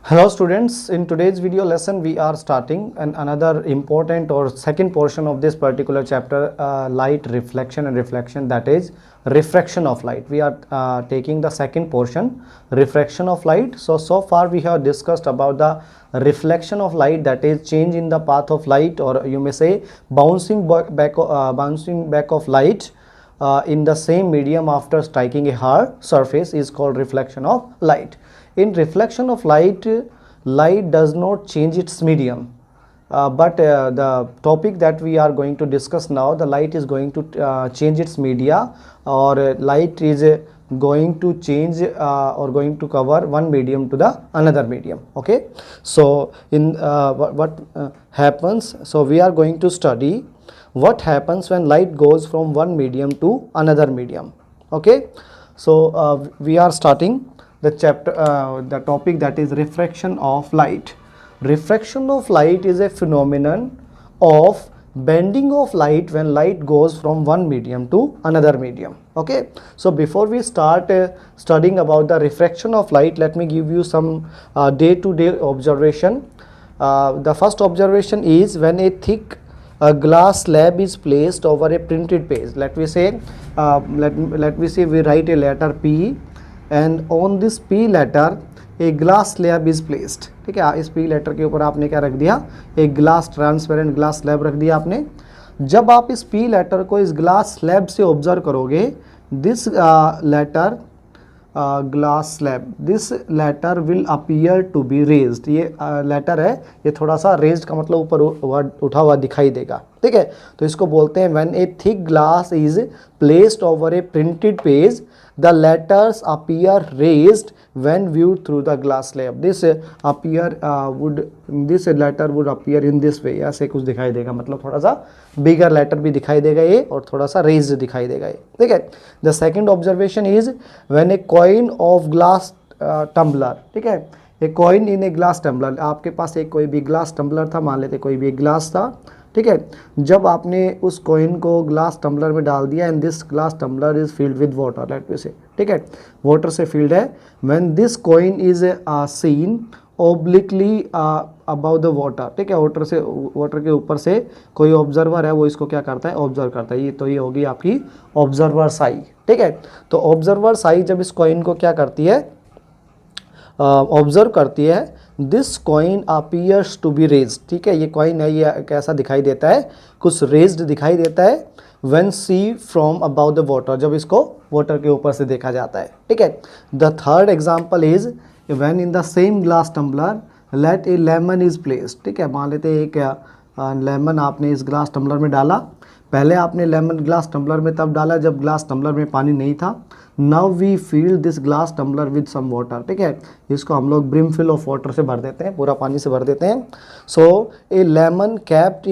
Hello students, in today's video lesson we are starting another important or second portion of this particular chapter, light reflection and reflection, that is refraction of light. We are taking the second portion, refraction of light. So far we have discussed about the reflection of light, that is change in the path of light, or you may say bouncing back of light in the same medium after striking a hard surface is called reflection of light. In reflection of light, light does not change its medium, but the topic that we are going to discuss now, the light is going to change its media, or light is going to change or going to cover one medium to the another medium. Okay, so in what happens, so we are going to study what happens when light goes from one medium to another medium. Okay, so we are starting the chapter, the topic, that is refraction of light. Refraction of light is a phenomenon of bending of light when light goes from one medium to another medium. Okay, so before we start studying about the refraction of light, let me give you some day-to-day observation. The first observation is when a thick glass slab is placed over a printed page. Let me say we write a letter P, and on this P letter a glass slab is placed. ठीक है, इस P letter के ऊपर आपने क्या रख दिया, एक ग्लास, ट्रांसपेरेंट ग्लास स्लैब रख दिया आपने. जब आप इस P लेटर को इस ग्लास स्लैब से ऑब्जर्व करोगे, this letter glass slab, this letter will appear to be raised. ये लेटर है, ये थोड़ा सा रेज्ड का मतलब ऊपर उठा हुआ दिखाई देगा. ठीक है, तो इसको बोलते हैं when A thick glass is placed over A printed page, the letters appear raised when viewed through the glass slab. This letter would appear in this way. ऐसे कुछ दिखाई देगा, मतलब थोड़ा सा बिगर लेटर भी दिखाई देगा ये, और थोड़ा सा रेज्ड दिखाई देगा ये. ठीक है. The second observation is when a coin of glass tumbler. ठीक है, a coin in a glass tumbler. आपके पास एक कोई भी ग्लास टम्बलर था, मान लेते कोई भी एक ग्लास था. ठीक है, जब आपने उस कॉइन को ग्लास टम्बलर में डाल दिया, and this glass tumbler is filled with water, let me say. ठीक है, वाटर से फील्ड है. When this coin is seen obliquely above the water. ठीक है, वाटर के ऊपर से कोई ऑब्जर्वर है, वो इसको क्या करता है, ऑब्जर्व करता है. ये होगी आपकी ऑब्जर्वर साई. ठीक है, तो ऑब्जर्वर साई जब इस कॉइन को क्या करती है, ऑब्जर्व करती है, this coin appears to be raised. ठीक है, ये कॉइन है, ये कैसा दिखाई देता है, कुछ रेज्ड दिखाई देता है. When see from about the water, जब इसको वाटर के ऊपर से देखा जाता है. ठीक है. The third example is when in the same glass tumbler let a lemon is placed. ठीक है, मान लेते एक लेमन आपने इस ग्लास टम्बलर में डाला. पहले आपने लेमन ग्लास टम्बलर में तब डाला जब ग्लास टम्बलर में पानी नहीं था. Now we fill this glass tumbler with some water. ठीक है, इसको हम लोग ब्रिम फिल ऑफ वाटर से भर देते हैं, पूरा पानी से भर देते हैं. So a lemon capped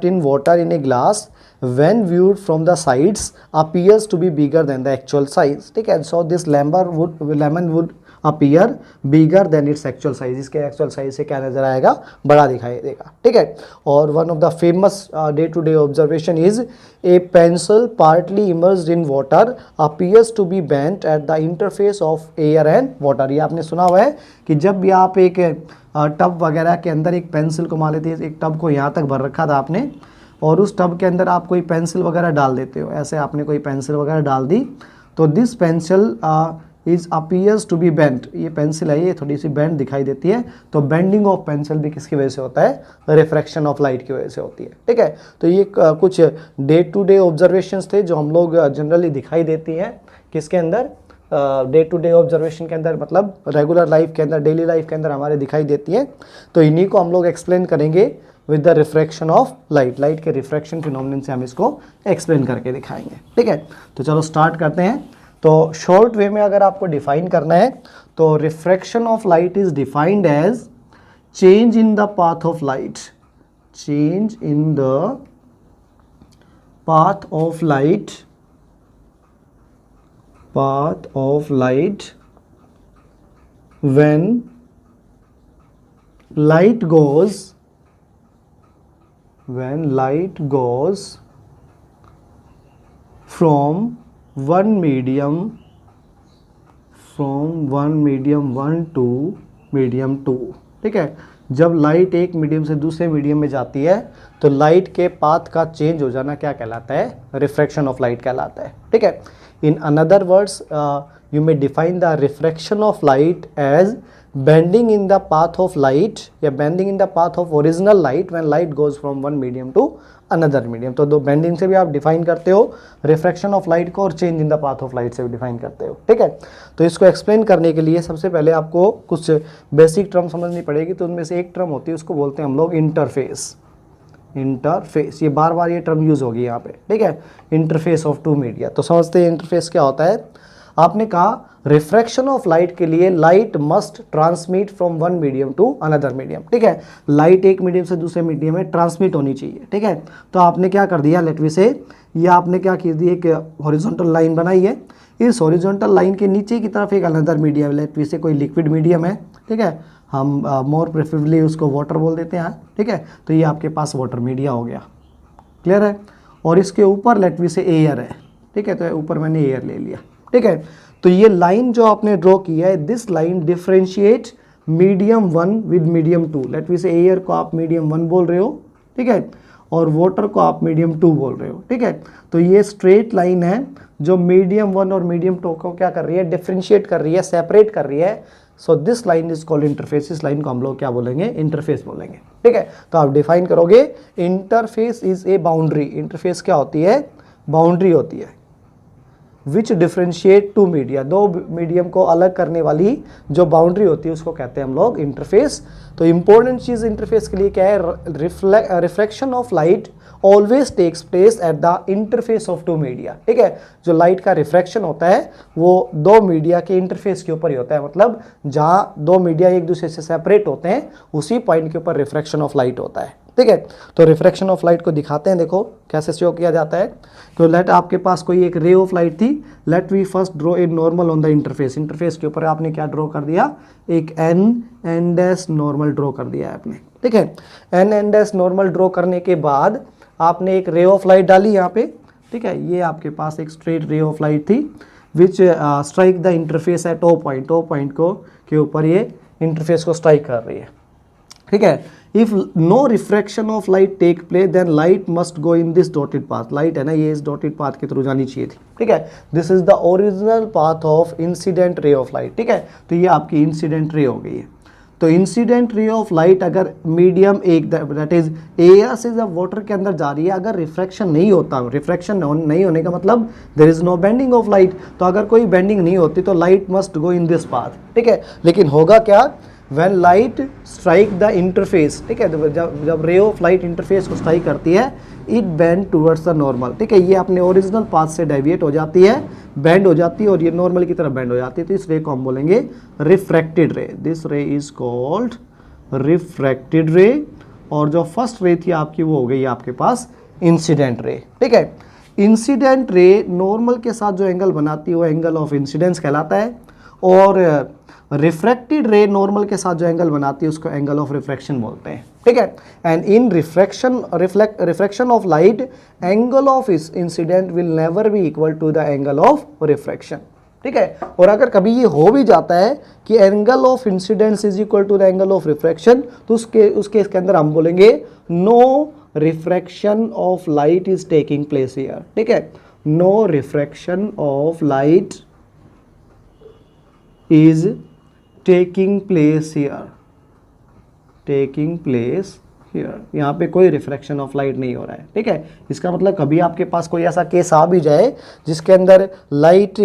in water in a glass when viewed from the sides appears to be bigger than the actual size. ठीक है, so this lemon would appear bigger than its actual size. इसके actual size से क्या नजर आएगा, बड़ा दिखाई देगा. ठीक है, और one of the famous day to day observation is a pencil partly immersed in water appears to be bent at the interface of air and water. ये आपने सुना हुआ है कि जब भी आप एक टब वगैरह के अंदर एक पेंसिल को मान लेते हैं, एक टब को यहाँ तक भर रखा था आपने, और उस टब के अंदर आप कोई पेंसिल वगैरह डाल देते हो, ऐसे आपने कोई पेंसिल वगैरह डाल दी, तो this pencil is appears to be bent. ये पेंसिल है, ये थोड़ी सी बेंड दिखाई देती है. तो बेंडिंग ऑफ पेंसिल भी किसकी वजह से होता है, रिफ्रैक्शन ऑफ लाइट की वजह से होती है. ठीक है, तो ये कुछ डे टू डे ऑब्जर्वेशंस थे जो हम लोग जनरली दिखाई देती हैं किसके अंदर, डे टू डे ऑब्जर्वेशन के अंदर, मतलब रेगुलर लाइफ के अंदर, डेली लाइफ के अंदर हमारे दिखाई देती है. तो इन्हीं को हम लोग एक्सप्लेन करेंगे with the refraction of light. Light के रिफ्रैक्शन फिनोमिनन से हम इसको एक्सप्लेन करके दिखाएंगे. ठीक है, तो चलो स्टार्ट करते हैं. तो शॉर्ट वे में अगर आपको डिफाइन करना है, तो refraction of light is defined as change in the path of light, change in the path of light, path of light when light goes from one medium from one medium one to medium two. ठीक है, जब light एक medium से दूसरे medium में जाती है तो लाइट के पाथ का चेंज हो जाना क्या कहलाता है? रिफ्रैक्शन ऑफ लाइट कहलाता है। ठीक है, in another words you may define the refraction of light as bending in the path of light या bending in the path of original light when light goes from one medium to another medium। तो दो bending से भी आप define करते हो refraction of light को और change in the path of light से भी डिफाइन करते हो। ठीक है, तो इसको एक्सप्लेन करने के लिए सबसे पहले आपको कुछ बेसिक टर्म समझनी पड़ेगी। तो उनमें से एक टर्म होती है, उसको बोलते हैं हम लोग इंटरफेस। इंटरफेस, ये बार बार ये टर्म यूज होगी यहाँ पे। ठीक है, इंटरफेस ऑफ टू मीडिया। तो समझते हैं इंटरफेस क्या होता है। आपने कहा रिफ्रैक्शन ऑफ लाइट के लिए light must transmit from one medium to another medium. ठीक है, लाइट एक मीडियम से दूसरे मीडियम में ट्रांसमिट होनी चाहिए। ठीक है, तो आपने क्या कर दिया, लेट वी से ये आपने क्या की दी, एक हॉरिजॉन्टल लाइन बनाई है। इस हॉरिजॉन्टल लाइन के नीचे की तरफ एक अनदर मीडियम, लेट वी से कोई लिक्विड मीडियम है। ठीक है, हम मोर प्रेफरेबली उसको वाटर बोल देते हैं। ठीक है, तो ये आपके पास वाटर मीडिया हो गया। क्लियर है, और इसके ऊपर लेट वी से एयर है। ठीक है, तो ऊपर मैंने एयर ले लिया। ठीक है, तो ये लाइन जो आपने ड्रॉ की है, this line differentiate medium one with medium two. Let we say air को आप मीडियम वन बोल रहे हो। ठीक है, और वाटर को आप मीडियम टू बोल रहे हो। ठीक है, तो ये स्ट्रेट लाइन है जो मीडियम वन और मीडियम टू को क्या कर रही है, डिफरेंशिएट कर रही है, सेपरेट कर रही है। So this line is called interface. इस लाइन को हम लोग क्या बोलेंगे, इंटरफेस बोलेंगे। ठीक है, तो आप डिफाइन करोगे interface is a boundary. Interface क्या होती है, बाउंड्री होती है विच डिफ्रेंशिएट टू मीडिया। दो मीडियम को अलग करने वाली जो बाउंड्री होती है उसको कहते हैं हम लोग इंटरफेस। तो इंपॉर्टेंट चीज इंटरफेस के लिए क्या है, reflection of light always takes place at the interface of two media. ठीक है, जो लाइट का रिफ्रैक्शन होता है वो दो मीडिया के इंटरफेस के ऊपर ही होता है। मतलब जहाँ दो मीडिया एक दूसरे से सेपरेट होते हैं उसी पॉइंट के ऊपर रिफ्रैक्शन ऑफ लाइट होता है। ठीक है, तो रिफ्रैक्शन ऑफ लाइट को दिखाते हैं, देखो कैसे शो किया जाता है। तो लेट आपके पास कोई एक रे ऑफ लाइट थी, let we first draw a normal on the interface. Interface के ऊपर आपने क्या ड्रॉ कर दिया, एक एन डैश नॉर्मल ड्रॉ कर दिया है आपने। ठीक है, एन डैश नॉर्मल ड्रॉ करने के बाद आपने एक रे ऑफ लाइट डाली यहाँ पे। ठीक है, ये आपके पास एक स्ट्रेट रे ऑफ लाइट थी which strike the interface at O point. O point को के ऊपर ये इंटरफेस को स्ट्राइक कर रही है। ठीक है, if no refraction of light take place then light must go in this dotted path. Light है ना, ये इस डॉटेड पाथ के थ्रू जानी चाहिए थी। ठीक है, this is the original path of incident ray of light. ठीक है, तो ये आपकी इंसिडेंट रे हो गई है। तो इंसिडेंट रे ऑफ लाइट अगर मीडियम एक दैट इज एयर से जब वाटर के अंदर जा रही है, अगर रिफ्रैक्शन नहीं होता, रिफ्रैक्शन नहीं होने का मतलब there is no bending of light. तो अगर कोई बेंडिंग नहीं होती तो light must go in this path. ठीक है, लेकिन होगा क्या, when light strike the interface। ठीक है, जब रे ऑफ लाइट इंटरफेस को स्ट्राइक करती है, it bend towards the normal. ठीक है, ये अपने ओरिजिनल पाथ से डेविएट हो जाती है, बेंड हो जाती है और ये नॉर्मल की तरफ बेंड हो जाती है। तो इस रे को हम बोलेंगे रिफ्रैक्टेड रे। दिस रे इज कॉल्ड रिफ्रैक्टेड रे। और जो फर्स्ट रे थी आपकी वो हो गई आपके पास इंसिडेंट रे। ठीक है, इंसिडेंट रे नॉर्मल के साथ जो एंगल बनाती है वो एंगल ऑफ इंसिडेंस कहलाता है, और रिफ्रैक्टेड रे नॉर्मल के साथ जो एंगल बनाती है उसको एंगल ऑफ रिफ्रैक्शन बोलते हैं। ठीक है, and in refraction of light angle of incident will never be equal to the angle of refraction. ठीक है, और अगर कभी ये हो भी जाता है कि angle of incidence is equal to the angle of refraction, तो उस केस के अंदर हम बोलेंगे no refraction of light is taking place here. ठीक है, no refraction of light is taking place here. यहाँ पे कोई रिफ्रैक्शन ऑफ लाइट नहीं हो रहा है। ठीक है, इसका मतलब कभी आपके पास कोई ऐसा केस आ भी जाए जिसके अंदर लाइट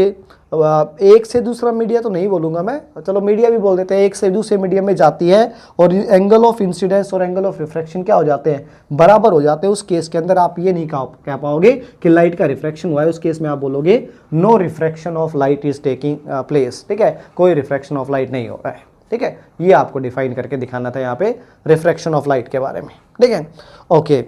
एक से दूसरा मीडिया तो नहीं बोलूँगा मैं, चलो मीडिया भी बोल देते हैं, एक से दूसरे मीडियम में जाती है और एंगल ऑफ इंसिडेंस और एंगल ऑफ रिफ्रैक्शन क्या हो जाते हैं, बराबर हो जाते हैं। उस केस के अंदर आप ये नहीं कह पाओगे कि लाइट का रिफ्रैक्शन हुआ है। उस केस में आप बोलोगे no refraction of light is taking place. ठीक है, कोई रिफ्रैक्शन ऑफ लाइट नहीं हो रहा है। ठीक है, ये आपको डिफाइन करके दिखाना था यहाँ पे रिफ्रैक्शन ऑफ लाइट के बारे में। ठीक है, ओके,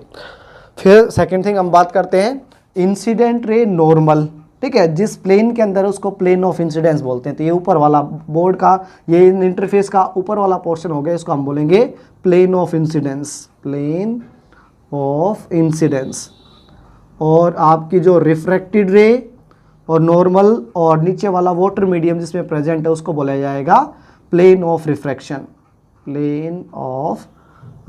फिर सेकेंड थिंग हम बात करते हैं इंसिडेंट रे नॉर्मल। ठीक है, जिस प्लेन के अंदर उसको प्लेन ऑफ इंसिडेंस बोलते हैं। तो ये ऊपर वाला बोर्ड का, ये इंटरफेस का ऊपर वाला पोर्शन हो गया, इसको हम बोलेंगे plane of incidence. Plane of incidence. और आपकी जो रिफ्रैक्टेड रे और नॉर्मल और नीचे वाला वाटर मीडियम जिसमें प्रेजेंट है उसको बोला जाएगा plane of refraction, plane of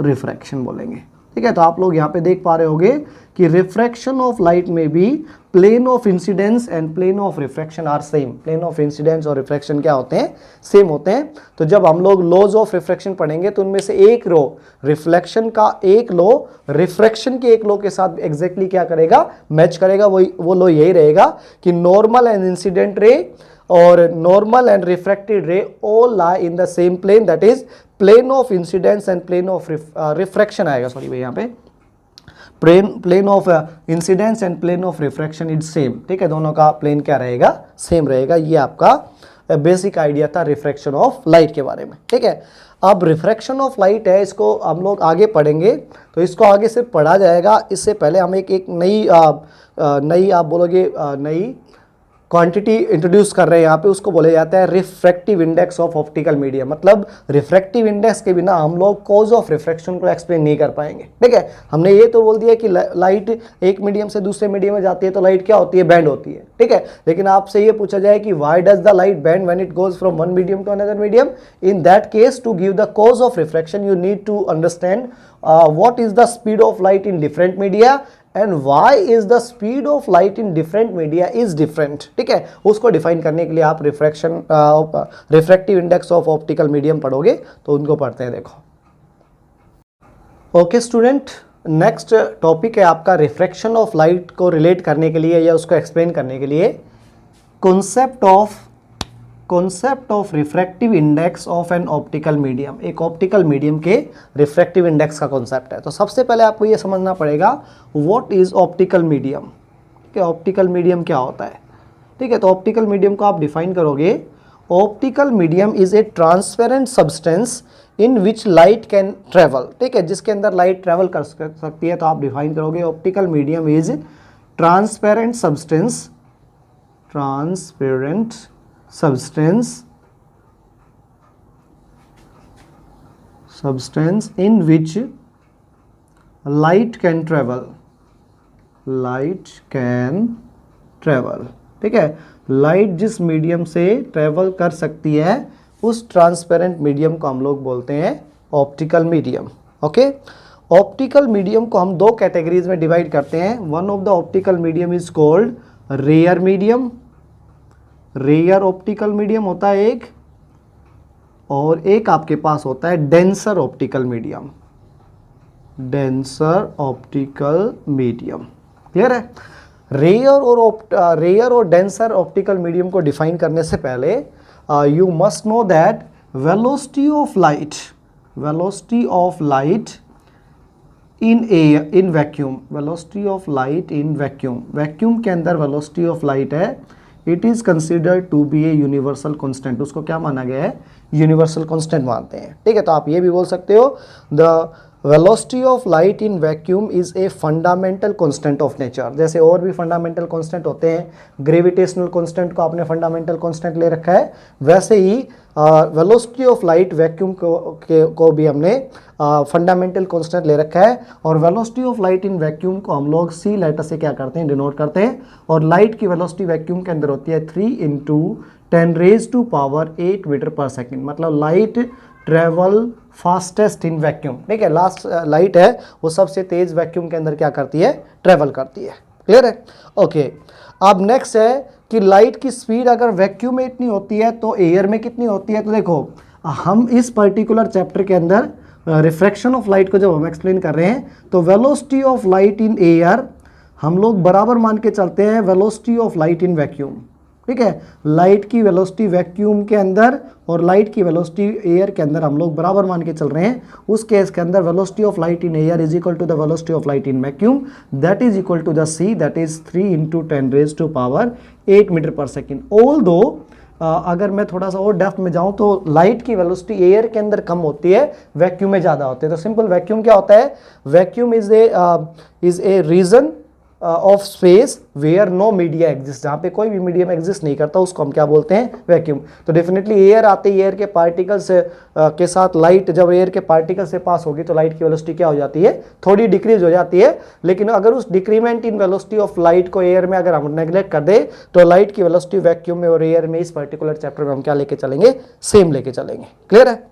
refraction बोलेंगे। ठीक है, तो आप लोग यहाँ पे देख पा रहे होंगे कि रिफ्रैक्शन ऑफ लाइट में भी plane of incidence and plane of refraction are same. Plane of incidence और रिफ्रैक्शन क्या होते हैं, सेम होते हैं। तो जब हम लोग लॉज ऑफ रिफ्रैक्शन पढ़ेंगे तो उनमें से एक लो रिफ्लेक्शन का एक लो रिफ्रैक्शन के एक लो के साथ एग्जैक्टली क्या करेगा, मैच करेगा। वो लो यही रहेगा कि नॉर्मल एंड इंसिडेंट रे और normal and refracted ray all lie in the same plane, that is plane of incidence and plane of refraction आएगा। सॉरी भाई, यहाँ पे plane of incidence and plane of refraction is same. ठीक है, दोनों का plane क्या रहेगा, सेम रहेगा। ये आपका बेसिक आइडिया था रिफ्रैक्शन ऑफ लाइट के बारे में। ठीक है, अब रिफ्रैक्शन ऑफ लाइट है, इसको हम लोग आगे पढ़ेंगे, तो इसको आगे से पढ़ा जाएगा। इससे पहले हम एक नई आप बोलोगे नई क्वांटिटी इंट्रोड्यूस कर रहे हैं यहाँ पे, उसको बोले जाता है refractive index of optical medium. मतलब रिफ्रैक्टिव इंडेक्स के बिना हम लोग कॉज ऑफ रिफ्रैक्शन को एक्सप्लेन नहीं कर पाएंगे। ठीक है, हमने ये तो बोल दिया कि लाइट एक मीडियम से दूसरे मीडियम में जाती है तो लाइट क्या होती है, बैंड होती है। ठीक है, लेकिन आपसे ये पूछा जाए कि why does the light bend when it goes from one medium to another medium, in that case to give the cause of refraction you need to understand what is the speed of light in different media and why is the speed of light in different media is different। ठीक है, उसको define करने के लिए आप refractive index of optical medium पढ़ोगे, तो उनको पढ़ते हैं। देखो, ओके स्टूडेंट, नेक्स्ट टॉपिक है आपका रिफ्रैक्शन ऑफ लाइट को रिलेट करने के लिए या उसको एक्सप्लेन करने के लिए concept of refractive index of an optical medium. एक ऑप्टिकल मीडियम के रिफ्रैक्टिव इंडेक्स का कॉन्सेप्ट है। तो सबसे पहले आपको ये समझना पड़ेगा व्हाट इज ऑप्टिकल मीडियम। ठीक है, ऑप्टिकल मीडियम क्या होता है। ठीक है, तो ऑप्टिकल मीडियम को आप डिफाइन करोगे, optical medium is a transparent substance in which light can travel. ठीक है, जिसके अंदर लाइट ट्रेवल कर सकती है, तो आप डिफाइन करोगे optical medium is transparent substance in which light can travel। ठीक है, लाइट जिस मीडियम से ट्रेवल कर सकती है उस ट्रांसपेरेंट मीडियम को हम लोग बोलते हैं optical medium. Okay, optical medium को हम दो कैटेगरीज में डिवाइड करते हैं। One of the optical medium is called rare medium, rare optical medium होता है एक, और एक आपके पास होता है denser optical medium, denser optical medium. Clear है। रेयर और डेंसर ऑप्टिकल मीडियम को डिफाइन करने से पहले you must know that velocity of light in vacuum, velocity of light in vacuum के अंदर वेलोसिटी ऑफ लाइट है, it is considered to be a universal constant. उसको क्या माना गया है, यूनिवर्सल कांस्टेंट मानते हैं। ठीक है, तो आप ये भी बोल सकते हो the velocity of light in vacuum is a fundamental constant of nature. जैसे और भी फंडामेंटल कांस्टेंट होते हैं, ग्रेविटेशनल कांस्टेंट को आपने फंडामेंटल कांस्टेंट ले रखा है, वैसे ही वेलोसिटी ऑफ लाइट वैक्यूम को भी हमने फंडामेंटल कांस्टेंट ले रखा है। और velocity of light in vacuum को हम लोग सी लेटर से क्या करते हैं, डिनोट करते हैं। और लाइट की वेलोसिटी वैक्यूम के अंदर होती है 3 × 10⁸ मीटर पर सेकेंड। मतलब light travel fastest in vacuum. ठीक है, लास्ट लाइट है वो सबसे तेज वैक्यूम के अंदर क्या करती है, ट्रेवल करती है। क्लियर है। ओके, अब नेक्स्ट है कि लाइट की स्पीड अगर वैक्यूम में इतनी होती है तो एयर में कितनी होती है। तो देखो, हम इस पर्टिकुलर चैप्टर के अंदर रिफ्रैक्शन ऑफ लाइट को जब हम एक्सप्लेन कर रहे हैं तो velocity of light in air हम लोग बराबर मान के चलते हैं velocity of light in vacuum. ठीक है, लाइट की वेलोसिटी वैक्यूम के अंदर और लाइट की वेलोसिटी एयर के अंदर हम लोग बराबर मान के चल रहे हैं। उस केस के अंदर velocity of light in air is equal to the velocity of light in vacuum, that is equal to the C, that is 3 × 10⁸ metre per second. Although अगर मैं थोड़ा सा और डेप्थ में जाऊं तो लाइट की वेलोसिटी एयर के अंदर कम होती है, वैक्यूम में ज़्यादा होती है। तो सिंपल वैक्यूम क्या होता है, vacuum is a region of space where no media exist, जहाँ पे कोई भी मीडियम एग्जिस्ट नहीं करता उसको हम क्या बोलते हैं, वैक्यूम। तो डेफिनेटली एयर आते ही एयर के पार्टिकल्स के साथ लाइट जब एयर के पार्टिकल से पास होगी तो लाइट की वेलोसिटी क्या हो जाती है, थोड़ी डिक्रीज हो जाती है। लेकिन अगर उस decrement in velocity of light को एयर में अगर हम नेग्लेक्ट कर दे तो लाइट की वेलोसिटी वैक्यूम में और एयर में इस पर्टिकुलर चैप्टर में हम क्या लेके चलेंगे, सेम लेके चलेंगे। क्लियर है?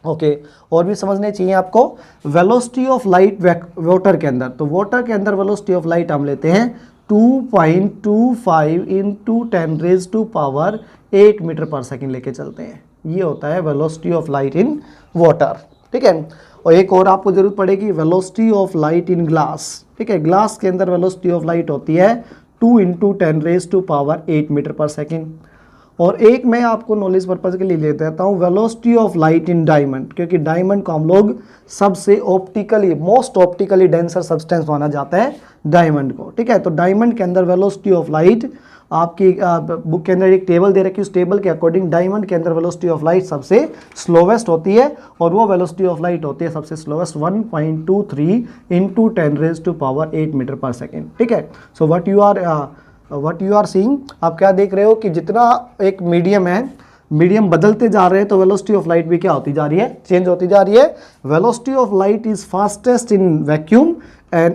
ओके और भी समझने चाहिए आपको। वेलोसिटी ऑफ लाइट वाटर के अंदर, तो वाटर के अंदर वेलोसिटी ऑफ लाइट हम लेते हैं 2.25 इंटू 10⁻⁸ मीटर पर सेकेंड लेके चलते हैं। ये होता है velocity of light in water. ठीक है, और एक और आपको जरूरत पड़ेगी, velocity of light in glass. ठीक है, ग्लास के अंदर वेलोसिटी ऑफ लाइट होती है 2 इंटू 10⁸ मीटर पर सेकेंड। और एक मैं आपको नॉलेज पर्पज के लिए ले देता हूँ, velocity of light in diamond, क्योंकि डायमंड को हम लोग सबसे optically most optically denser substance माना जाता है डायमंड को। ठीक है, तो डायमंड के अंदर वेलोसिटी ऑफ लाइट आपकी बुक के अंदर एक टेबल दे रखी है, उस टेबल के अकॉर्डिंग डायमंड के अंदर वेलोसिटी ऑफ लाइट सबसे स्लोवेस्ट होती है, और वो वेलोसिटी ऑफ लाइट होती है सबसे slowest 1.23 into 10⁻⁸ metre per second. ठीक है, so what you are seeing, आप क्या देख रहे हो कि जितना एक मीडियम है, मीडियम बदलते जा रहे हैं तो वेलोसिटी ऑफ लाइट भी क्या होती जा रही है, चेंज होती जा रही है। Velocity of light is fastest in vacuum and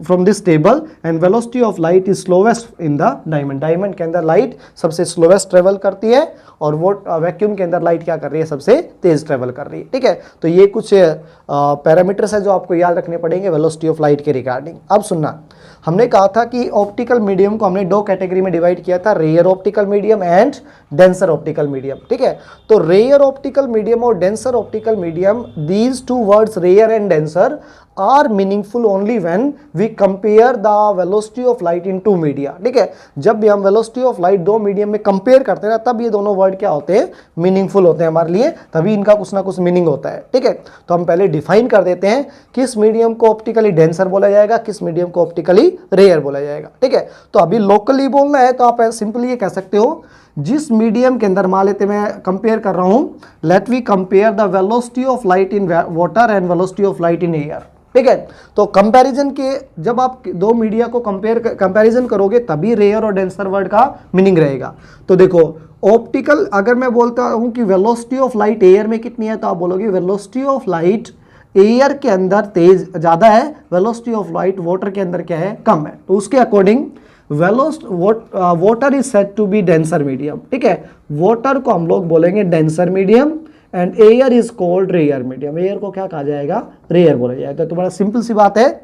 from this table, and velocity of light is slowest in the diamond. Diamond के अंदर लाइट सबसे स्लोवेस्ट ट्रेवल करती है, और वो वैक्यूम के अंदर लाइट क्या कर रही है, सबसे तेज ट्रेवल कर रही है। ठीक है, तो ये कुछ पैरामीटर्स है जो आपको याद रखने पड़ेंगे वेलोसिटी ऑफ लाइट के रिगार्डिंग। अब सुनना, हमने कहा था कि ऑप्टिकल मीडियम को हमने दो कैटेगरी में डिवाइड किया था, rare optical medium and denser optical medium. ठीक है, तो रेयर ऑप्टिकल मीडियम और denser optical medium, these two words rare and denser are meaningful only when we compare the velocity of light in two media. ठीक है, जब भी हम velocity of light दो मीडियम में कंपेयर करते हैं तब ये दोनों वर्ड क्या होते हैं, मीनिंगफुल होते हैं हमारे लिए, तभी इनका कुछ ना कुछ मीनिंग होता है। ठीक है, तो हम पहले डिफाइन कर देते हैं किस मीडियम को ऑप्टिकली डेंसर बोला जाएगा, किस मीडियम को ऑप्टिकली रेयर बोला जाएगा। ठीक है, तो अभी लोकली बोलना है तो आप सिंपली ये कह सकते हो, जिस मीडियम के अंदर मान लेते मैं कंपेयर कर रहा हूं, let we compare the velocity of light in water and velocity of light in air. ठीक है, तो कंपैरिजन के जब आप दो मीडिया को कंपैरिजन करोगे तभी रेयर और डेंसर वर्ड का मीनिंग रहेगा। तो देखो, ऑप्टिकल अगर मैं बोलता हूं कि वेलोसिटी ऑफ लाइट एयर में कितनी है, तो आप बोलोगे वेलोसिटी ऑफ लाइट एयर के अंदर तेज ज़्यादा है, वेलोसिटी ऑफ लाइट वाटर के अंदर क्या है, कम है। तो उसके according water is said to be denser medium. ठीक है, वाटर को हम लोग बोलेंगे denser medium and air is called rare medium. Air को क्या कहा जाएगा, रेयर बोला जाएगा। तो बड़ा सिंपल सी बात है,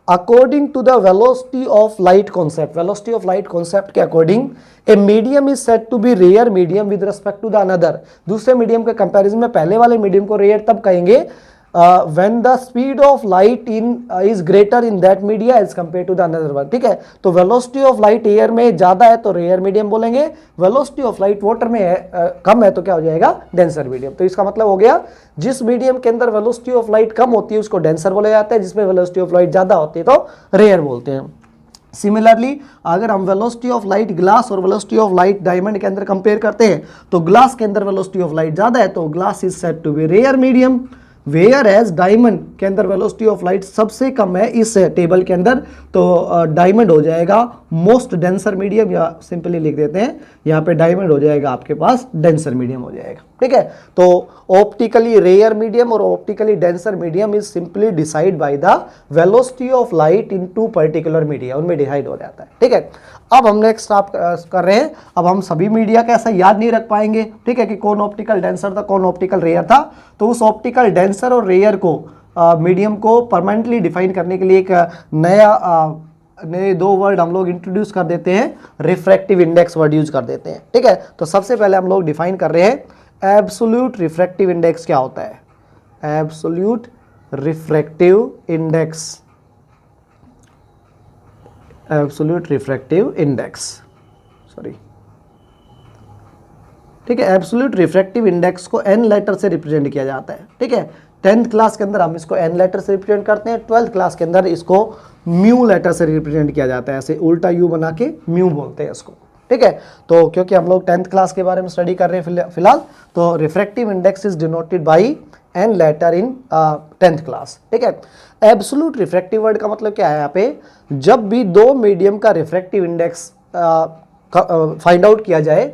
according to the velocity of light concept, velocity of light concept के according a medium is said to be rare medium with respect to the another. दूसरे मीडियम के कंपैरिजन में पहले वाले मीडियम को रेयर तब कहेंगे when the speed of light in is greater in that media as compared to the another one। ठीक है, तो velocity of light air में ज़्यादा है तो रेयर मीडियम बोलेंगे, velocity of light water में कम है तो क्या हो जाएगा, डेंसर मीडियम। तो इसका मतलब हो गया, जिस मीडियम के अंदर velocity of light कम होती है उसको डेंसर बोला जाता है, जिसमें velocity of light ज़्यादा होती है तो रेयर बोलते हैं। सिमिलरली अगर हम वेलोसिटी ऑफ लाइट ग्लास और वेलोसिटी ऑफ लाइट डायमंड के अंदर कंपेयर करते हैं तो ग्लास के अंदर वेलोसिटी ऑफ लाइट ज़्यादा है तो glass is said to be rare medium, whereas diamond के अंदर वेलोसिटी ऑफ लाइट सबसे कम है इस टेबल के अंदर, तो डायमंड हो जाएगा मोस्ट डेंसर मीडियम, या सिंपली लिख देते हैं यहाँ पे डायमंड हो जाएगा आपके पास डेंसर मीडियम हो जाएगा। ठीक है, तो ऑप्टिकली रेयर मीडियम और optically denser medium is simply decide by the velocity of light in two particular media, उनमें डिसाइड हो जाता है। ठीक है, अब हम नेक्स्ट आप कर रहे हैं, अब हम सभी मीडिया का ऐसा याद नहीं रख पाएंगे। ठीक है, कि कौन ऑप्टिकल डेंसर था कौन ऑप्टिकल रेयर था, तो उस ऑप्टिकल डेंसर और रेयर को मीडियम को परमानेंटली डिफाइन करने के लिए एक नए दो वर्ड हम लोग इंट्रोड्यूस कर देते हैं, रिफ्रैक्टिव इंडेक्स वर्ड यूज कर देते हैं। ठीक है, तो सबसे पहले हम लोग डिफाइन कर रहे हैं एब्सोल्यूट रिफ्रैक्टिव इंडेक्स क्या होता है, absolute refractive index, absolute refractive index, sorry. ठीक है, एब्सोल्यूट रिफ्रैक्टिव इंडेक्स को n लेटर से रिप्रेजेंट किया जाता है। ठीक है, 10th क्लास के अंदर हम इसको n लेटर से रिप्रेजेंट करते हैं, 12th क्लास के अंदर इसको म्यू लेटर से रिप्रेजेंट किया जाता है, ऐसे उल्टा यू बना के म्यू बोलते हैं इसको। ठीक है। तो क्योंकि हम लोग 10th क्लास के बारे में स्टडी कर रहे हैं फिलहाल, तो refractive index is denoted by N letter in 10th class, ठीक है। एब्सोल्यूट रिफ्रैक्टिव वर्ड का मतलब क्या है यहाँ पे, जब भी दो मीडियम का रिफ्रैक्टिव इंडेक्स फाइंड आउट किया जाए,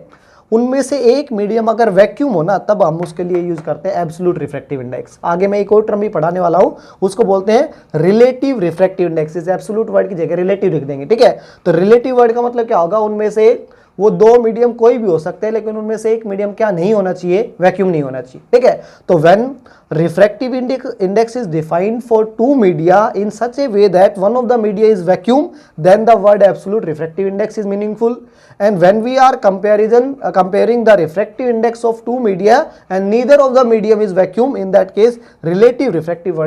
उनमें से एक मीडियम अगर वैक्यूम हो ना, तब हम उसके लिए यूज करते हैं एब्सोल्यूट रिफ्रैक्टिव इंडेक्स। आगे मैं एक और टर्म भी पढ़ाने वाला हूं, उसको बोलते हैं रिलेटिव रिफ्रैक्टिव इंडेक्स। इस एब्सोल्यूट वर्ड की जगह रिलेटिव लिख देंगे, ठीक है। तो रिलेटिव वर्ड का मतलब क्या होगा, उनमें से वो दो मीडियम कोई भी हो सकते हैं, लेकिन उनमें से एक मीडियम क्या नहीं होना चाहिए, वैक्यूम नहीं होना चाहिए, ठीक है। तो when refractive index is defined for two media in such a way that one of the media is vacuum, then the word absolute refractive index is meaningful. And when we are comparing the refractive index of two media and neither of the medium is vacuum, in that case relative refractive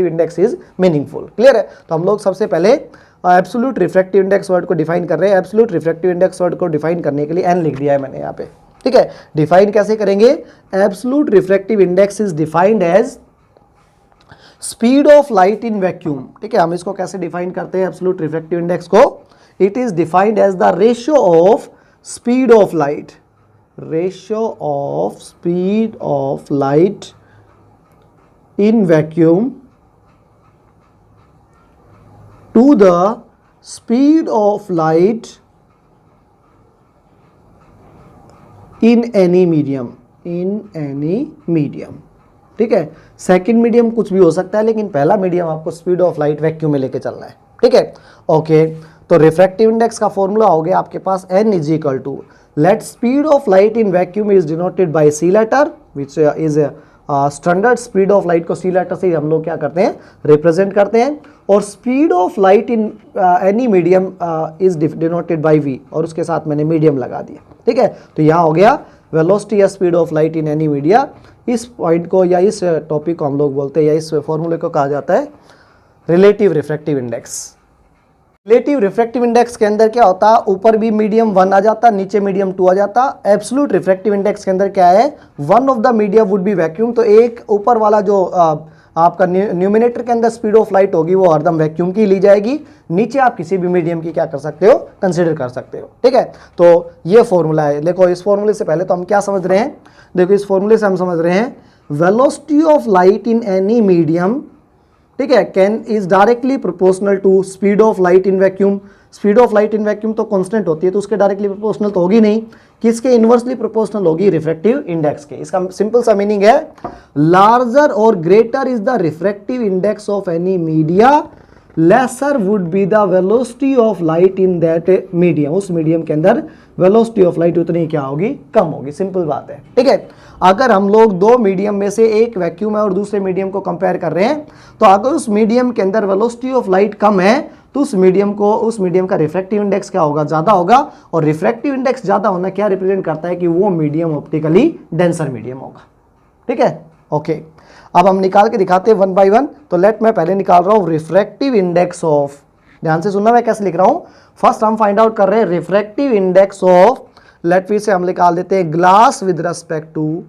index is meaningful. Clear है। तो हम लोग सबसे पहले absolute refractive index word को define कर रहे हैं। एब्सोल्यूट रिफ्रैक्टिव इंडेक्स वर्ड को डिफाइन करने के लिए एन लिख दिया है मैंने यहाँ पे, ठीक है। डिफाइन कैसे करेंगे, absolute refractive index is defined as speed of light in vacuum, ठीक है। हम इसको कैसे डिफाइन करते हैं एब्सोल्यूट रिफ्रैक्टिव इंडेक्स को, it is defined as the ratio of speed of light, ratio of speed of light in vacuum to the speed of light in any medium, ठीक है। सेकंड मीडियम कुछ भी हो सकता है, लेकिन पहला मीडियम आपको स्पीड ऑफ लाइट वैक्यूम में लेके चलना है, ठीक है। ओके, तो रिफ्रैक्टिव इंडेक्स का फॉर्मूला हो गया आपके पास n is equal to, let speed of light in vacuum is denoted by C letter which is standard speed of light को सी लेटर से हम लोग क्या करते हैं, रिप्रेजेंट करते हैं। और speed of light in any medium is denoted bye v, और उसके साथ मैंने मीडियम लगा दिया, ठीक है। तो यहाँ हो गया वेलोसिटी या speed of light in any media. इस पॉइंट को या इस टॉपिक को हम लोग बोलते हैं, या इस फॉर्मूले को कहा जाता है relative refractive index. Relative refractive index के अंदर क्या होता, ऊपर भी मीडियम 1 आ जाता, नीचे मीडियम 2 आ जाता। एब्सोल्यूट रिफ्रैक्टिव इंडेक्स के अंदर क्या है, one of the media would be vacuum, तो एक ऊपर वाला जो आपका न्यूमिनेटर के अंदर स्पीड ऑफ लाइट होगी वो हरदम वैक्यूम की ली जाएगी, नीचे आप किसी भी मीडियम की क्या कर सकते हो, कंसिडर कर सकते हो, ठीक है। तो ये फॉर्मूला है। देखो इस फॉर्मूले से पहले तो हम क्या समझ रहे हैं, देखो इस फॉर्मूले से हम समझ रहे हैं velocity of light in any medium, ठीक है, can is directly proportional to speed of light in vacuum. Speed of light in vacuum तो कांस्टेंट होती है, तो उसके डायरेक्टली प्रोपोर्शनल तो होगी नहीं, किसके इनवर्सली प्रोपोर्शनल होगी, रिफ्रैक्टिव इंडेक्स के। इसका सिंपल सा मीनिंग है, लार्जर और greater is the refractive index of any media, lesser would be the velocity of light in that medium. उस मीडियम के अंदर वेलोसिटी ऑफ लाइट उतनी क्या होगी, कम होगी, सिंपल बात है, ठीक है। अगर हम लोग दो मीडियम में से एक वैक्यूम है और दूसरे मीडियम को कंपेयर कर रहे हैं, तो अगर उस मीडियम के अंदर वेलोसिटी ऑफ लाइट कम है, तो उस मीडियम का रिफ्रैक्टिव इंडेक्स क्या होगा, ज्यादा होगा। और रिफ्रैक्टिव इंडेक्स ज्यादा होना क्या रिप्रेजेंट करता है कि वो मीडियम ऑप्टिकली डेंसर मीडियम होगा, ठीक है। ओके, अब हम निकाल के दिखाते हैं वन बाय वन। तो लेट मैं पहले निकाल रहा हूं रिफ्रैक्टिव इंडेक्स ऑफ, ध्यान से सुनना मैं कैसे लिख रहा हूं। फर्स्ट हम फाइंड आउट कर रहे हैं रिफ्रैक्टिव इंडेक्स ऑफ, लेट फिर से हम निकाल देते हैं glass with respect to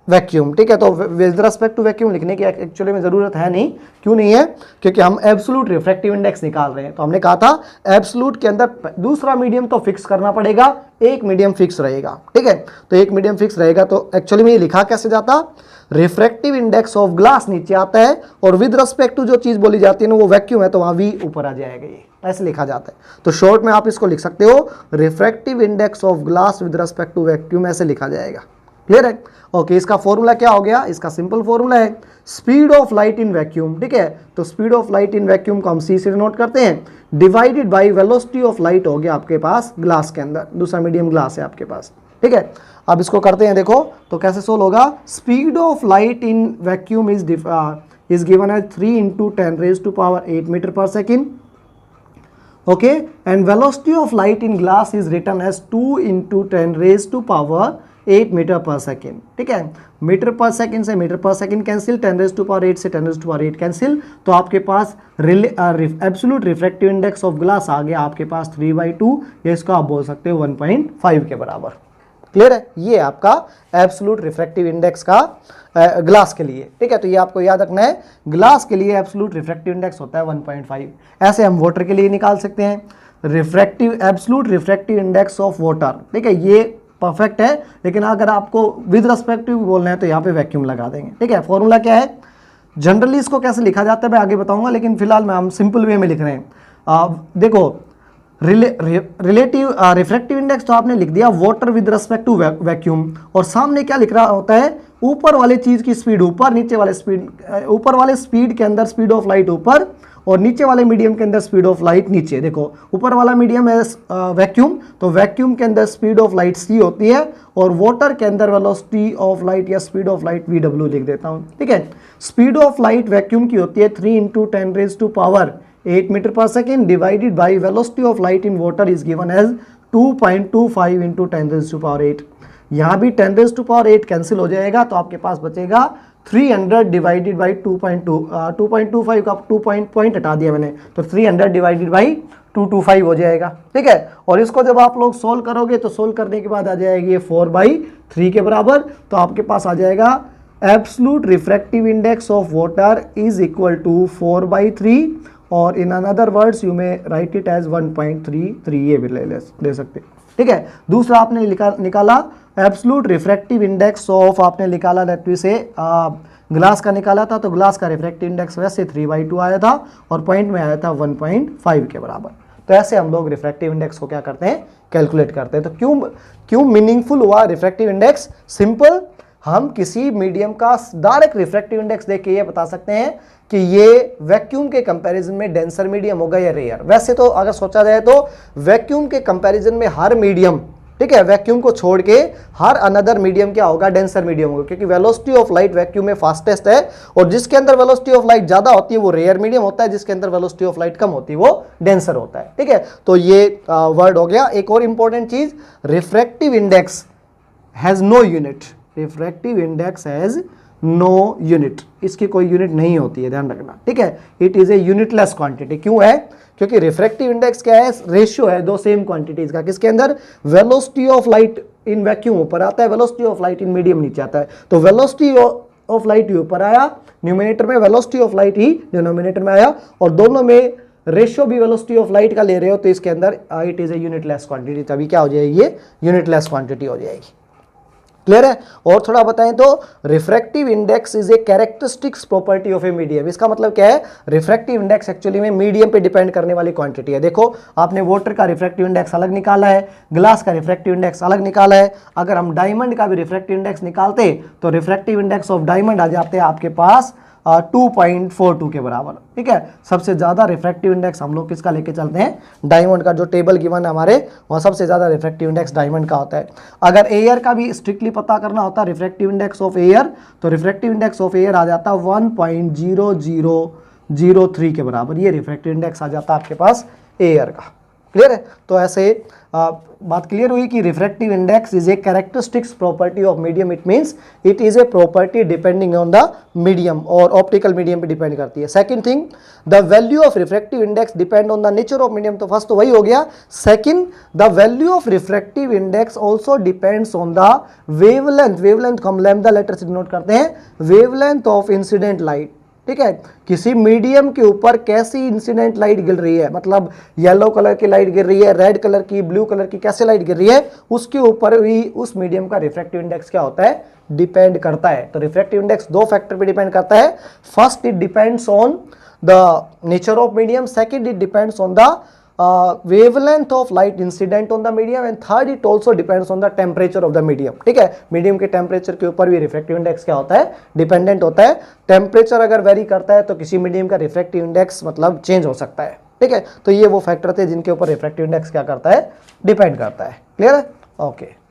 vacuum, ठीक है। तो विद रेस्पेक्ट टू वैक्यूम लिखने की एक्चुअली में जरूरत है नहीं, क्यों नहीं है, क्योंकि हम एब्सोल्यूट रिफ्रैक्टिव इंडेक्स निकाल रहे हैं। तो हमने कहा था एब्सोल्यूट के अंदर दूसरा मीडियम तो फिक्स करना पड़ेगा, एक मीडियम फिक्स रहेगा, ठीक है। तो एक मीडियम फिक्स रहेगा, तो एक्चुअली में ये लिखा कैसे जाता, रिफ्रैक्टिव इंडेक्स ऑफ ग्लास नीचे आता है, और विद रेस्पेक्ट टू जो चीज बोली जाती है ना वो वैक्यूम है, तो वहां वी ऊपर आ जाएगा, ये ऐसे लिखा जाता है। तो शॉर्ट में आप इसको लिख सकते हो refractive index of glass with respect to vacuum, ऐसे लिखा जाएगा। क्लियर है। ओके, इसका फॉर्मूला क्या हो गया, इसका सिंपल फॉर्मूला है speed of light in vacuum, ठीक है। तो speed of light in vacuum को हम सी से नोट करते हैं, divided by velocity of light हो गया आपके पास ग्लास के अंदर, दूसरा मीडियम ग्लास है आपके पास, ठीक है। अब इसको करते हैं, देखो तो कैसे सोल्व होगा। Speed of light in vacuum is given as 3 × 10⁸ metre per second, okay, and velocity of light in glass is written as 2 × 10⁸ metre per second, ठीक है। मीटर पर सेकेंड से मीटर पर सेकेंड कैंसिल, 10⁸ से 10⁸ cancel, तो आपके पास absolute refractive index of glass आ गया आपके पास 3/2, या इसको आप बोल सकते हो 1.5 के बराबर। क्लियर है, ये आपका एब्सोल्यूट रिफ्रैक्टिव इंडेक्स का ग्लास के लिए, ठीक है। तो ये आपको याद रखना है, ग्लास के लिए एब्सोल्यूट रिफ्रैक्टिव इंडेक्स होता है 1.5। ऐसे हम वाटर के लिए निकाल सकते हैं, refractive absolute refractive index of water, ठीक है, ये परफेक्ट है, लेकिन अगर आपको विद रिस्पेक्टिव बोलना है तो यहाँ पे वैक्यूम लगा देंगे, ठीक है। फॉर्मूला क्या है, जनरली इसको कैसे लिखा जाता है मैं आगे बताऊंगा, लेकिन फिलहाल हम सिंपल वे में लिख रहे हैं। देखो रिलेटिव रिफ्रैक्टिव इंडेक्स तो आपने लिख दिया water with respect to vacuum, और सामने क्या लिख रहा होता है, ऊपर वाले चीज की स्पीड ऊपर, नीचे वाले स्पीड, ऊपर वाले स्पीड के अंदर स्पीड ऑफ लाइट ऊपर और नीचे वाले मीडियम के अंदर स्पीड ऑफ लाइट नीचे। देखो ऊपर वाला मीडियम है वैक्यूम, तो वैक्यूम के अंदर स्पीड ऑफ लाइट c होती है, और वाटर के अंदर वेलोसिटी ऑफ लाइट या स्पीड ऑफ लाइट vw लिख देता हूं, ठीक है। स्पीड ऑफ लाइट वैक्यूम की होती है 3 × 10⁻⁸ metre per second divided by velocity of light in water is given as 2.25 × 10⁸। यहाँ भी 10⁸ कैंसिल हो जाएगा, तो आपके पास बचेगा 300 डिवाइडेड बाई 2.25 का 2 पॉइंट हटा दिया मैंने, तो 300 डिवाइडेड बाई 225 हो जाएगा, ठीक है। और इसको जब आप लोग सोल्व करोगे तो सोल्व करने के बाद आ जाएगी 4/3 के बराबर, तो आपके पास आ जाएगा absolute refractive index of water is equal to 4/3, और in another words you may write it as 1.33, ये भी ले सकते, ठीक है। दूसरा आपने निकाला एब्सोल्यूट रिफ्रैक्टिव इंडेक्स ऑफ, आपने निकाला लेट मी से ग्लास का निकाला था, तो ग्लास का रिफ्रैक्टिव इंडेक्स वैसे 3/2 आया था और पॉइंट में आया था 1.5 के बराबर। तो ऐसे हम लोग रिफ्रैक्टिव इंडेक्स को क्या करते हैं, कैलकुलेट करते हैं। तो क्यों मीनिंगफुल हुआ रिफ्रैक्टिव इंडेक्स, सिंपल, हम किसी मीडियम का डायरेक्ट रिफ्रैक्टिव इंडेक्स देख के ये बता सकते हैं कि ये वैक्यूम के कंपैरिजन में डेंसर मीडियम होगा या रेयर। वैसे तो अगर सोचा जाए तो वैक्यूम के कंपैरिजन में हर मीडियम, ठीक है, वैक्यूम को छोड़ के हर अनदर मीडियम क्या होगा, डेंसर मीडियम होगा, क्योंकि वेलोसिटी ऑफ लाइट वैक्यूम में फास्टेस्ट है, और जिसके अंदर वेलोसिटी ऑफ लाइट ज्यादा होती है वो रेयर मीडियम होता है, जिसके अंदर वेलोसिटी ऑफ लाइट कम होती है वो डेंसर होता है, ठीक है। तो ये वर्ड हो गया। एक और इंपॉर्टेंट चीज, refractive index has no unit, refractive index has no unit, इसकी कोई यूनिट नहीं होती है, ध्यान रखना, ठीक है। It is a unitless quantity. क्यों है, क्योंकि रिफ्रैक्टिव इंडेक्स क्या है, रेशियो है दो सेम क्वांटिटीज का, किसके अंदर, velocity of light in vacuum ऊपर आता है, velocity of light in medium नीचे आता है। तो वेलोसिटी ऑफ लाइट ही ऊपर आया न्यूमिनेटर में, velocity of light he denominator में आया, और दोनों में रेशियो भी वेलोसिटी ऑफ लाइट का ले रहे हो, तो इसके अंदर it is a unitless quantity, तभी क्या हो जाएगी, ये यूनिटलेस क्वांटिटी हो जाएगी। क्लियर है। और थोड़ा बताएं तो refractive index is a characteristics property of a medium. इसका मतलब क्या है, रिफ्रैक्टिव इंडेक्स एक्चुअली में मीडियम पे डिपेंड करने वाली क्वांटिटी है। देखो आपने वाटर का रिफ्रैक्टिव इंडेक्स अलग निकाला है, ग्लास का रिफ्रैक्टिव इंडेक्स अलग निकाला है, अगर हम डायमंड का भी रिफ्रैक्टिव इंडेक्स निकालते तो रिफ्रैक्टिव इंडेक्स ऑफ डायमंड आ जाते हैं आपके पास 2.42 के बराबर, ठीक है। सबसे ज्यादा रिफ्रैक्टिव इंडेक्स हम लोग किसका लेके चलते हैं, डायमंड का, जो टेबल गिवन है हमारे वहाँ सबसे ज्यादा रिफ्रैक्टिव इंडेक्स डायमंड का होता है। अगर एयर का भी स्ट्रिक्टली पता करना होता रिफ्रैक्टिव इंडेक्स ऑफ एयर, तो रिफ्रैक्टिव इंडेक्स ऑफ एयर आ जाता 1.0003 के बराबर, ये रिफ्रैक्टिव इंडेक्स आ जाता आपके पास एयर का। क्लियर है। तो ऐसे बात क्लियर हुई कि refractive index is a characteristics property of medium, it means it is a property depending on the medium, और ऑप्टिकल मीडियम पे डिपेंड करती है। Second thing, the value of refractive index depend on the nature of medium, तो first तो वही हो गया। Second, the value of refractive index also depends on the wavelength, wavelength को हम लैम्डा लेटर से डिनोट करते हैं, वेवलेंथ ऑफ इंसिडेंट लाइट, ठीक है। किसी मीडियम के ऊपर कैसी इंसिडेंट लाइट गिर रही है, मतलब येलो कलर की लाइट गिर रही है, रेड कलर की, ब्लू कलर की, कैसे लाइट गिर रही है, उसके ऊपर भी उस मीडियम का रिफ्रैक्टिव इंडेक्स क्या होता है, डिपेंड करता है। तो रिफ्रैक्टिव इंडेक्स दो फैक्टर पे डिपेंड करता है। First, it depends on the nature of medium, second it depends on the wavelength of light incident on the medium, and third it also depends on the temperature of the medium, ठीक है। Medium के temperature के ऊपर भी refractive index क्या होता है, dependent होता है। टेम्परेचर अगर वेरी करता है तो किसी मीडियम का रिफ्रैक्टिव इंडेक्स मतलब चेंज हो सकता है, ठीक है। तो ये वो फैक्टर थे जिनके ऊपर रिफ्रैक्टिव इंडेक्स क्या करता है, डिपेंड करता है। क्लियर है, ओके।